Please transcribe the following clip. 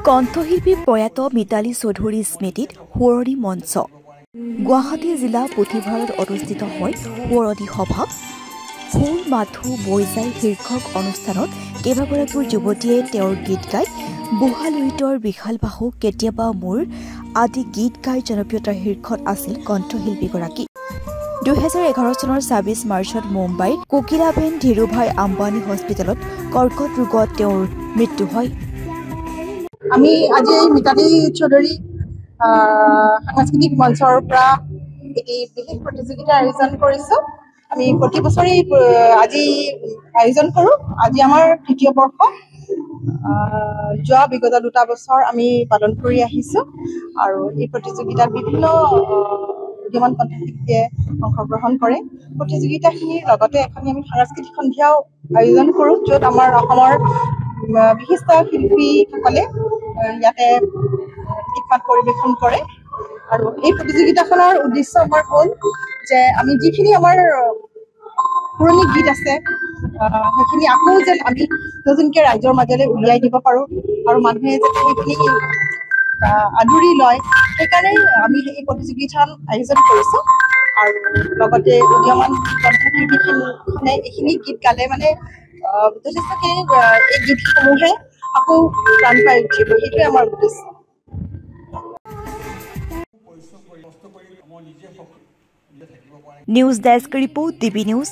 কণ্ঠশিল্পী প্ৰয়াত মিতালী চৌধুৰী স্মৃতিত সোঁৱৰণি মঞ্চ গুৱাহাটী জিলা পুথিভঁৰালত অনুষ্ঠিত হয় সোঁৱৰণি সভা ফুল মাথো বৈ যায় শীৰ্ষক অনুষ্ঠানত কেইবাগৰাকীও যুৱতীয়ে তেওঁৰ গীত গাই বুঢ়া লুইতৰ বিশাল বাহু কেতিয়াবা মোৰ আদি গীত গাই জনপ্ৰিয়তাৰ শীৰ্ষত আছিল কণ্ঠশিল্পীগৰাকী 2011 চনৰ 26 মাৰ্চত মুম্বাইৰ কোকিলাবেন ধীৰুভাই আম্বানী হস্পিটেলত কৰ্কট ৰোগত তেওঁৰ মৃত্যু হয়। আমি আজি মিতালী চৌধুৰী সাংস্কৃতিক মঞ্চৰ পৰা এটি বিশেষ প্ৰতিযোগিতাৰ আয়োজন কৰিছোঁ। আমি প্ৰতি বছৰেই আজি আয়োজন কৰোঁ। আজি আমাৰ তৃতীয় বৰ্ষ। যোৱা বিগত 2 বছৰ আমি পালন কৰি আহিছোঁ আৰু এই প্ৰতিযোগিতাত বিভিন্ন উদীয়মান কণ্ঠশিল্পীয়ে অংশগ্ৰহণ কৰে। প্ৰতিযোগিতাখিনিৰ লগতে এখন আমি সাংস্কৃতিক সন্ধিয়াও আয়োজন কৰোঁ, য'ত আমাৰ অসমৰ বিশিষ্ট শিল্পীসকলে ইয়াতে গীত মাত পৰিৱেশন কৰে। আৰু এই প্ৰতিযোগিতাখনৰ উদ্দেশ্য আমাৰ হ'ল যে আমি যিখিনি আমাৰ পুৰণি গীত আছে সেইখিনি আকৌ যেন আমি নতুনকৈ ৰাইজৰ মাজলৈ উলিয়াই দিব পাৰোঁ আৰু মানুহে যাতে সেইখিনি আদৰি লয়, সেইকাৰণে আমি এই প্ৰতিযোগিতাখন আয়োজন কৰিছোঁ। আৰু লগতে উদীয়মান কণ্ঠশিল্পীখিনিয়ে এইখিনি গীত গালে মানে যথেষ্টখিনি এই গীতসমূহে আকৌ প্ৰাণ পাই উঠিব, সেইটোৱে আমাৰ উদ্দেশ্য। News desk report, DB news.